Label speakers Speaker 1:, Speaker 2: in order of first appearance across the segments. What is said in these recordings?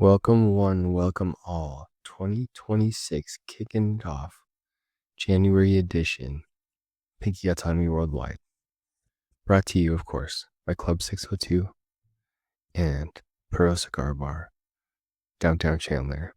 Speaker 1: Welcome one, welcome all. 2026 kicking it off. January edition. Pinky Autonomy Worldwide. Brought to you, of course, by Club 602 and Pearl Cigar Bar, downtown Chandler.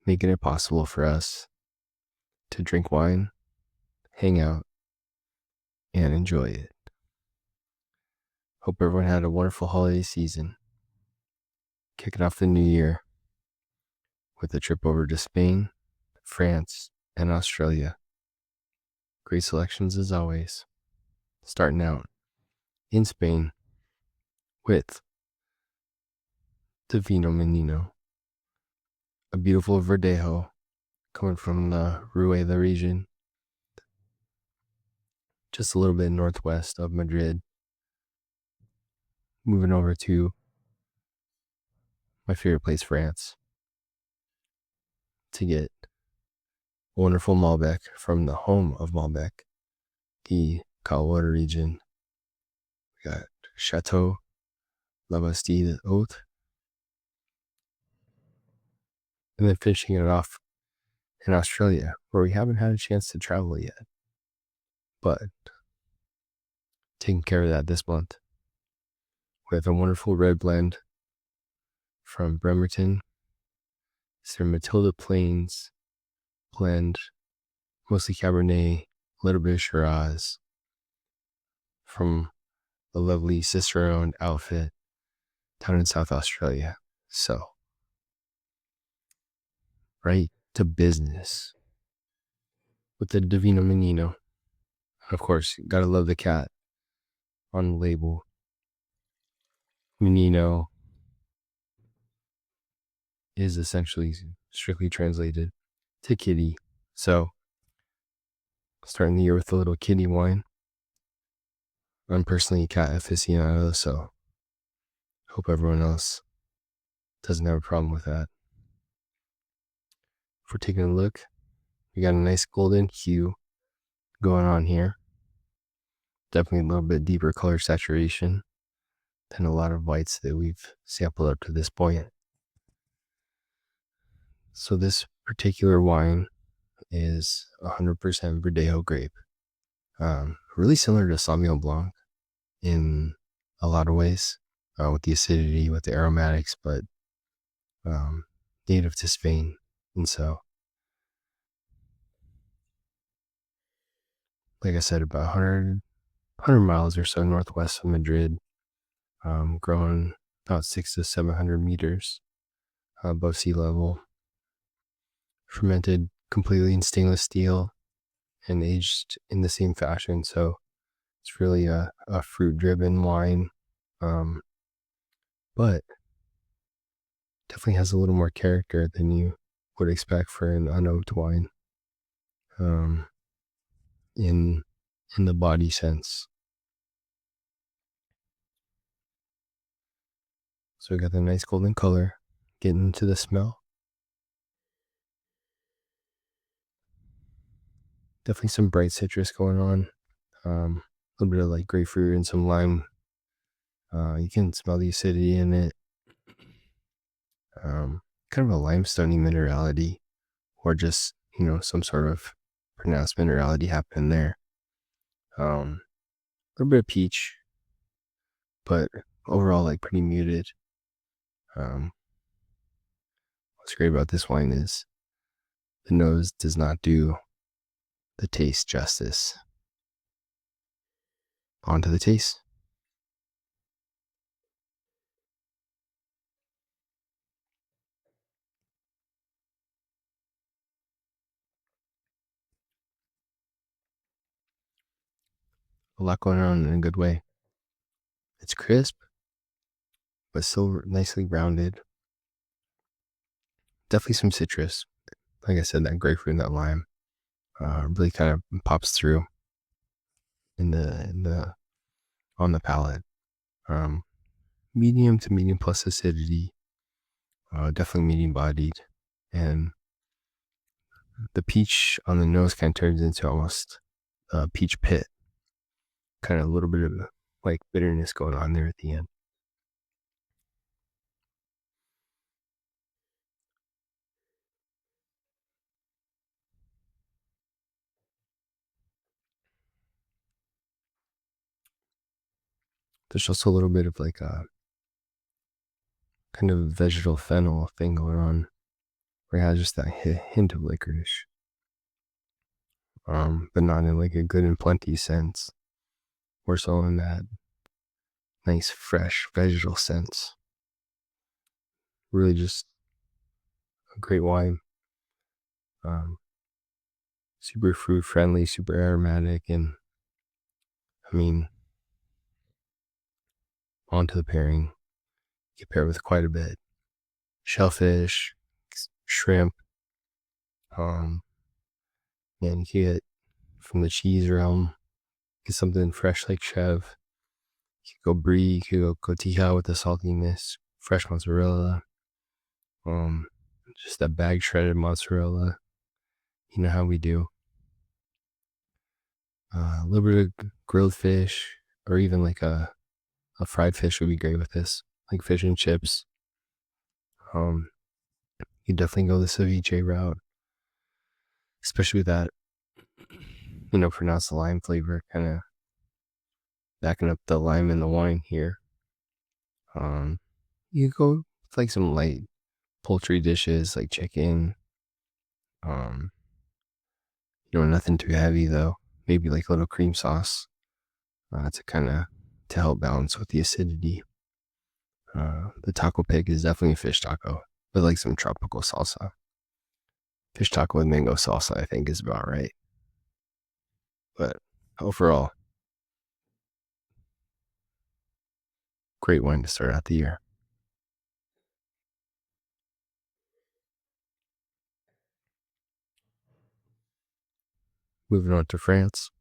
Speaker 1: Making it possible for us to drink wine, hang out, and enjoy it. Hope everyone had a wonderful holiday season. Kicking off the new year with a trip over to Spain, France, and Australia. Great selections as always. Starting out in Spain with Divino Minino, a beautiful Verdejo coming from the Rueda region, just a little bit northwest of Madrid. Moving over to my favorite place, France, to get a wonderful Malbec from the home of Malbec, the Cahors region. We got Château, Labastide, Haute, and then finishing it off in Australia, where we haven't had a chance to travel yet, but taking care of that this month with a wonderful red blend from Bremerton. It's their Matilda Plains blend, mostly Cabernet, a little bit of Shiraz, from the lovely sister-owned outfit down in South Australia. So, right to business with the Divino Minino. Of course, you gotta love the cat on the label. Minino is essentially strictly translated to kitty. So, starting the year with a little kitty wine. I'm personally a cat aficionado, so hope everyone else doesn't have a problem with that. If we're taking a look, we got a nice golden hue going on here. Definitely a little bit deeper color saturation than a lot of whites that we've sampled up to this point. So this particular wine is 100% Verdejo grape. Really similar to Sauvignon Blanc in a lot of ways, with the acidity, with the aromatics, but native to Spain. And so, like I said, about 100 miles or so northwest of Madrid, growing about 600 to 700 meters above sea level, fermented completely in stainless steel and aged in the same fashion. So it's really a fruit-driven wine, but definitely has a little more character than you would expect for an unoaked wine, in the body sense. So we got the nice golden color. Getting into the smell. Definitely some bright citrus going on. A little bit of like grapefruit and some lime. You can smell the acidity in it. Kind of a limestone minerality, or just, some sort of pronounced minerality happening there. A little bit of peach, but overall like pretty muted. What's great about this wine is the nose does not do the taste justice. On to the taste. A lot going on in a good way. It's crisp, but still nicely rounded. Definitely some citrus. Like I said, that grapefruit and that lime really kind of pops through in the on the palate. Medium to medium plus acidity. Definitely medium bodied, and the peach on the nose kind of turns into almost a peach pit. Kind of a little bit of like bitterness going on there at the end. There's also a little bit of like a kind of vegetal fennel thing going on, where it has just that hint of licorice, but not in like a good and plenty sense. More so in that nice, fresh vegetal sense. Really just a great wine. Super fruit friendly, super aromatic, and I mean, onto the pairing. You can pair with quite a bit. Shellfish, shrimp, and you can get from the cheese realm, get something fresh like Chèvre. You could go Brie, you could go Cotija with the saltiness, fresh mozzarella, just that bag shredded mozzarella. You know how we do. A little bit of grilled fish, or even like a fried fish would be great with this, like fish and chips. You definitely go the ceviche route, especially with that, pronounced lime flavor, kind of backing up the lime in the wine here. You go with like some light poultry dishes like chicken. Nothing too heavy though. Maybe like a little cream sauce to help balance with the acidity. The taco pig is definitely a fish taco with like some tropical salsa. Fish taco with mango salsa, I think, is about right. But overall, great wine to start out the year. Moving on to France,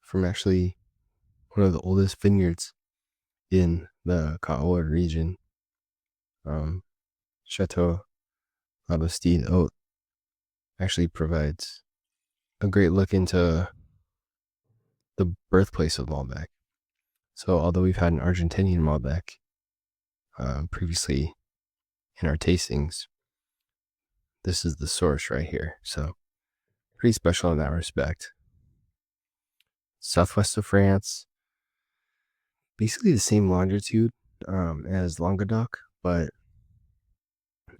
Speaker 1: from actually one of the oldest vineyards in the Cahors region, Château, Labastide, Haute, actually provides a great look into the birthplace of Malbec. So, although we've had an Argentinian Malbec previously in our tastings, this is the source right here. So, pretty special in that respect. Southwest of France, basically the same longitude as Languedoc, but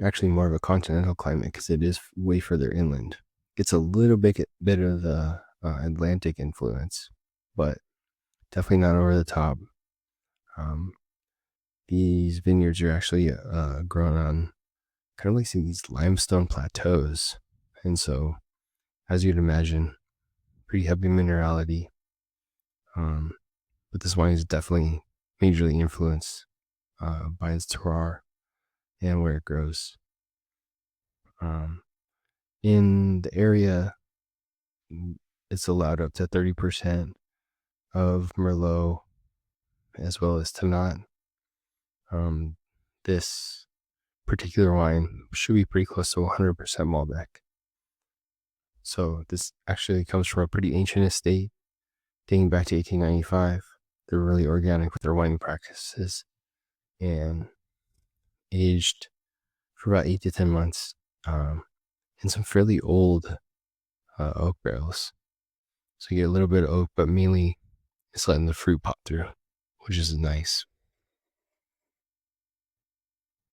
Speaker 1: actually more of a continental climate because it is way further inland. Gets a little bit of the Atlantic influence, but definitely not over the top. These vineyards are actually grown on kind of like these limestone plateaus, and so, as you'd imagine, pretty heavy minerality. But this wine is definitely majorly influenced by its terroir and where it grows. In the area, it's allowed up to 30% of Merlot as well as Tannat. This particular wine should be pretty close to 100% Malbec. So this actually comes from a pretty ancient estate dating back to 1895. They're really organic with their wine practices and aged for about 8 to 10 months in some fairly old oak barrels. So you get a little bit of oak, but mainly it's letting the fruit pop through, which is nice.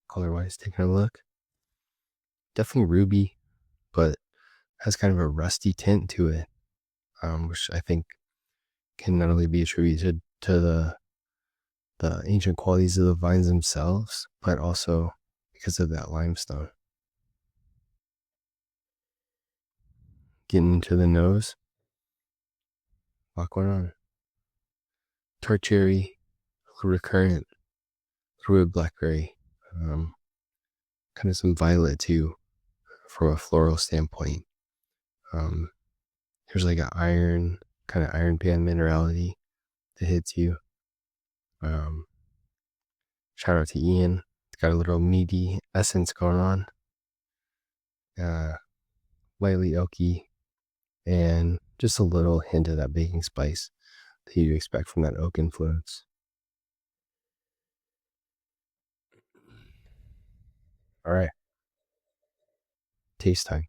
Speaker 1: Color-wise, taking a look. Definitely ruby, but has kind of a rusty tint to it, which I think can not only be attributed to the ancient qualities of the vines themselves, but also because of that limestone. Getting into the nose. What's going on? Tart cherry, recurrent, through a blackberry, kind of some violet too, from a floral standpoint. There's like an kind of iron pan minerality that hits you. Shout out to Ian. It's got a little meaty essence going on. Lightly oaky, and just a little hint of that baking spice that you expect from that oak influence. All right. Taste time.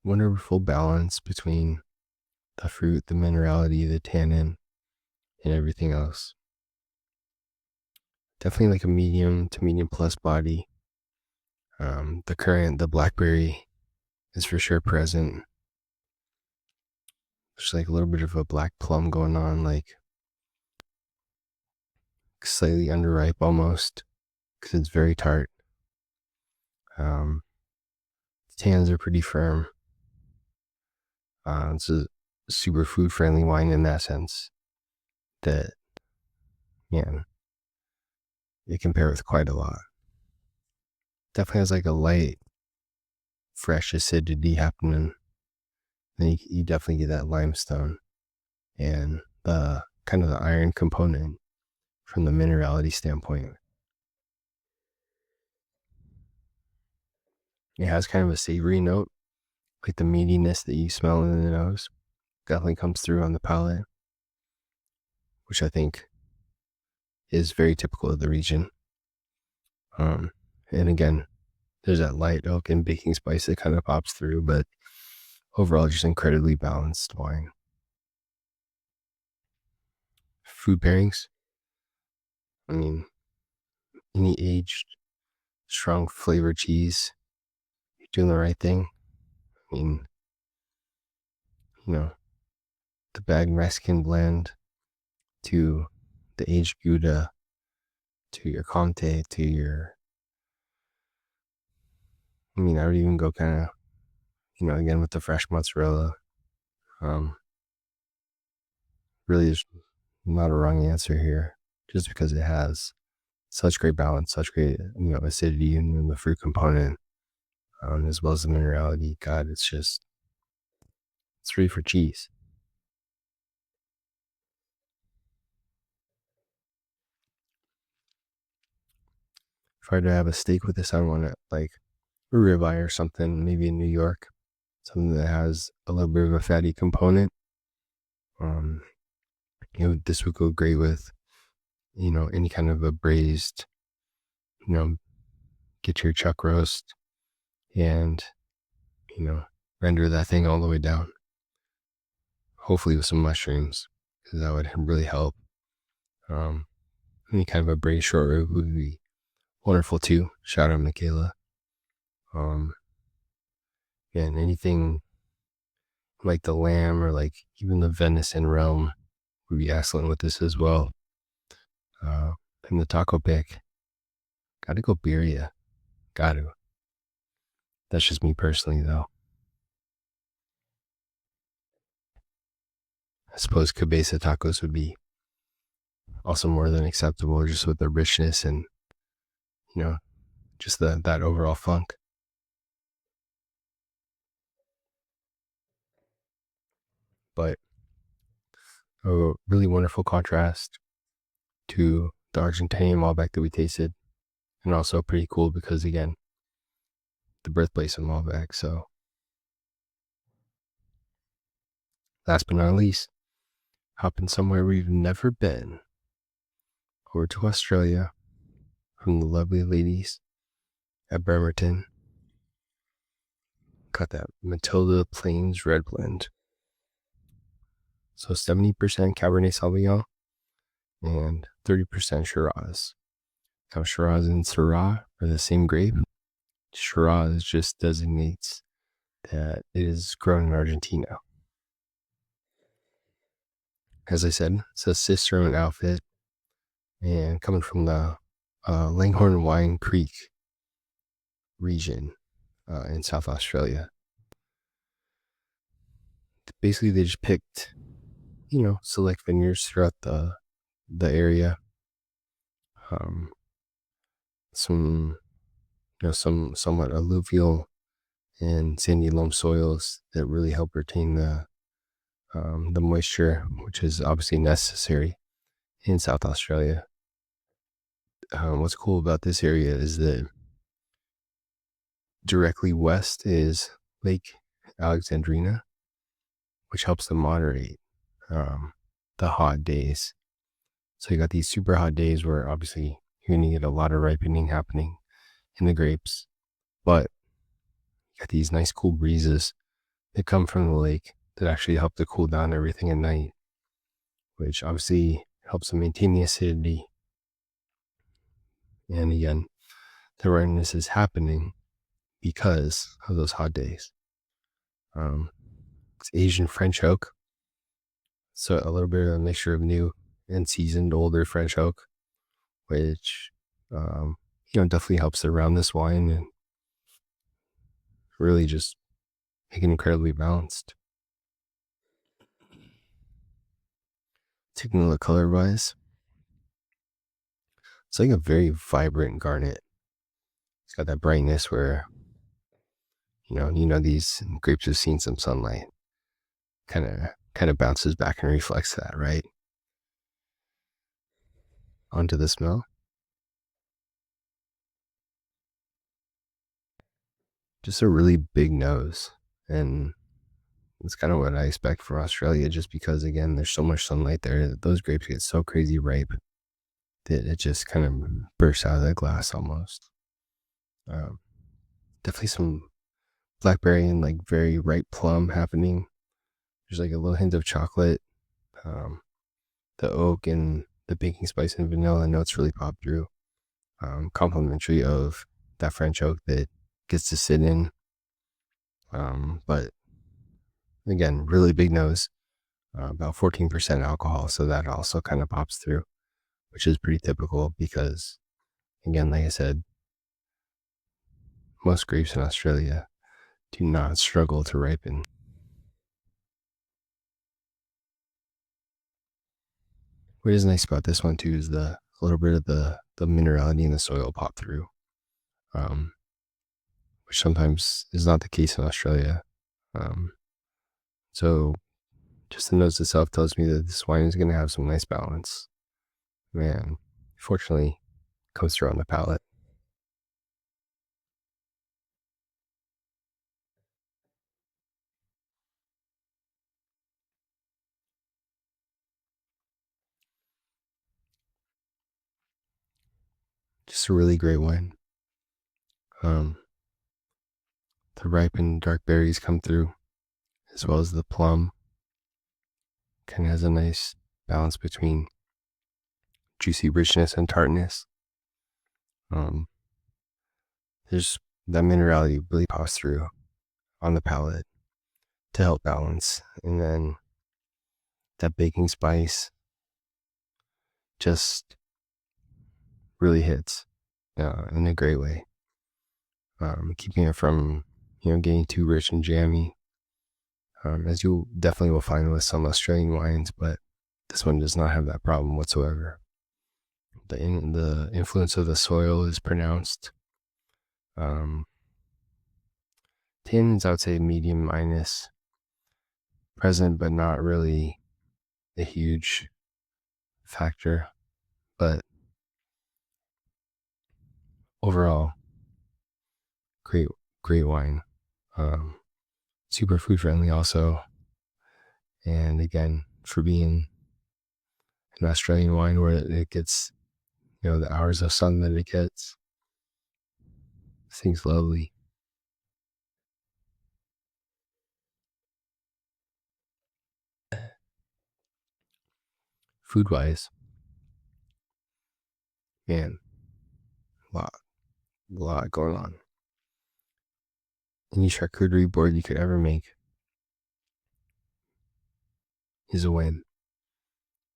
Speaker 1: wonderful balance between the fruit, the minerality, the tannin, and everything else. Definitely like a medium to medium plus body. The blackberry is for sure present. There's like a little bit of a black plum going on, like slightly underripe almost, because it's very tart. The tannins are pretty firm. It's a super food friendly wine in that sense that, man, it can pair with quite a lot. Definitely has like a light, fresh acidity happening. Then you definitely get that limestone and the kind of the iron component from the minerality standpoint. It has kind of a savory note, like the meatiness that you smell in the nose definitely comes through on the palate, which I think is very typical of the region. And again, there's that light oak and baking spice that kind of pops through, but overall just incredibly balanced wine. Food pairings, I mean, any aged, strong flavored cheese, you're doing the right thing. I mean, the bagged Mexican blend to the aged Gouda to your Comte to your, I would even go kind of, again with the fresh mozzarella. Really, there's not a wrong answer here, just because it has such great balance, such great, acidity in the fruit component, as well as the minerality. God, it's ready for cheese. If I were to have a steak with this, I want it like a ribeye or something, maybe in New York, something that has a little bit of a fatty component. This would go great with, any kind of a braised, get your chuck roast and, render that thing all the way down. Hopefully with some mushrooms, because that would really help. Any kind of a braised short rib would be wonderful too. Shout out Michaela. And anything like the lamb or like even the venison realm would be excellent with this as well. And the taco pick, gotta go birria. Gotta. That's just me personally though. I suppose cabeza tacos would be also more than acceptable, just with the richness and, just that overall funk. But a really wonderful contrast to the Argentinian Malbec that we tasted, and also pretty cool because, again, the birthplace of Malbec. So last but not least, hopping somewhere we've never been, over to Australia from the lovely ladies at Bremerton. Got that Matilda Plains Red Blend. So 70% Cabernet Sauvignon and 30% Shiraz. Now Shiraz and Syrah are the same grape. Shiraz just designates that it is grown in Argentina. As I said, it's a sister-owned outfit, and coming from the Langhorne Wine Creek region in South Australia. Basically, they just picked, select vineyards throughout the area. Some somewhat alluvial and sandy loam soils that really help retain the moisture, which is obviously necessary in South Australia. What's cool about this area is that directly west is Lake Alexandrina, which helps to moderate the hot days. So you got these super hot days where obviously you're going to get a lot of ripening happening in the grapes, but you got these nice cool breezes that come from the lake that actually help to cool down everything at night, which obviously helps to maintain the acidity. And again, the redness is happening because of those hot days. It's Asian French oak, so a little bit of a mixture of new and seasoned older French oak, which definitely helps to round this wine and really just make it incredibly balanced. Taking a look color wise, it's like a very vibrant garnet. It's got that brightness where these grapes have seen some sunlight. Kind of bounces back and reflects that, right? Onto the smell. Just a really big nose, and it's kind of what I expect from Australia, just because again there's so much sunlight there that those grapes get so crazy ripe that it just kind of bursts out of the glass almost. Definitely some blackberry and like very ripe plum happening. There's like a little hint of chocolate. The oak and the baking spice and vanilla notes really pop through. Complimentary of that French oak that gets to sit in. But again, really big nose, about 14% alcohol. So that also kind of pops through, which is pretty typical because, again, like I said, most grapes in Australia do not struggle to ripen. What is nice about this one too is a little bit of the minerality in the soil pop through, which sometimes is not the case in Australia. So just the nose itself tells me that this wine is going to have some nice balance. Man, fortunately, comes through on the palate. Just a really great wine. The ripened dark berries come through, as well as the plum. Kind of has a nice balance between juicy richness and tartness. There's that minerality really pops through on the palate to help balance, and then that baking spice just really hits in a great way, keeping it from getting too rich and jammy, as you definitely will find with some Australian wines, but this one does not have that problem whatsoever. The influence of the soil is pronounced. Tannins, I would say medium minus, present but not really a huge factor, but overall, great wine. Super food friendly also, and again, for being an Australian wine where it gets the hours of sun that it gets, this thing's lovely. Food wise, man, a lot going on. Any charcuterie board you could ever make is a win.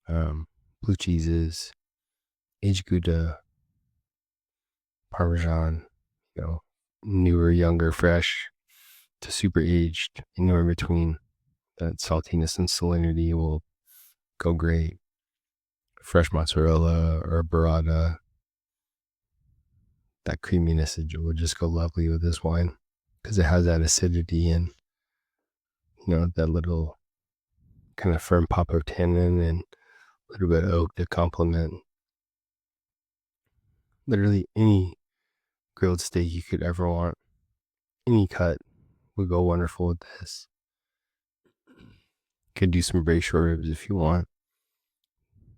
Speaker 1: Blue cheeses, aged Gouda, Parmesan, newer, younger, fresh to super aged, anywhere between. That saltiness and salinity will go great. Fresh mozzarella or burrata, that creaminess will just go lovely with this wine because it has that acidity and that little kind of firm pop of tannin and a little bit of oak to complement literally any grilled steak you could ever want. Any cut would go wonderful with this. Could do some braised short ribs if you want.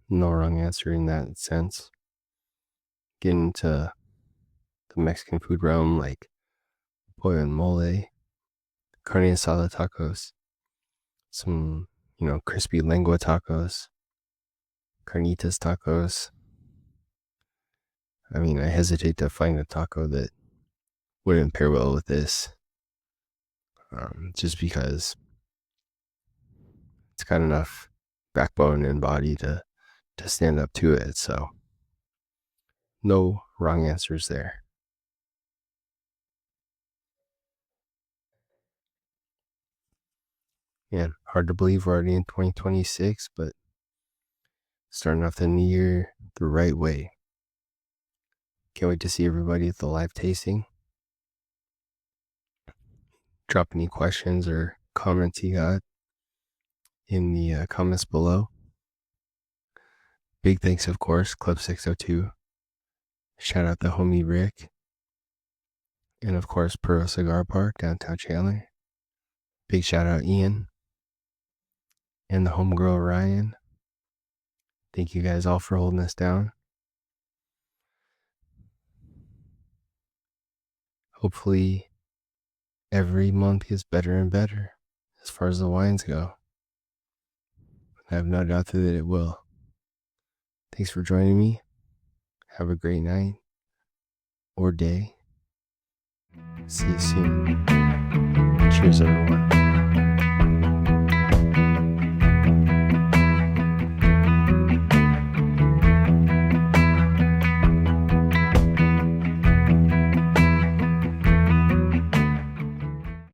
Speaker 1: No wrong answer in that sense. Get into the Mexican food realm like pollo and mole, carne asada tacos, some, crispy lengua tacos, carnitas tacos. I mean, I hesitate to find a taco that wouldn't pair well with this, just because it's got enough backbone and body to stand up to it. So no wrong answers there. Man, hard to believe we're already in 2026, but starting off the new year the right way. Can't wait to see everybody at the live tasting. Drop any questions or comments you got in the comments below. Big thanks, of course, Club 602. Shout out the homie Rick. And of course, Pearl Cigar Park, downtown Chandler. Big shout out Ian. And the homegirl Ryan. Thank you guys all for holding us down. Hopefully, every month gets better and better as far as the wines go. I have no doubt that it will. Thanks for joining me. Have a great night or day. See you soon. Cheers, everyone.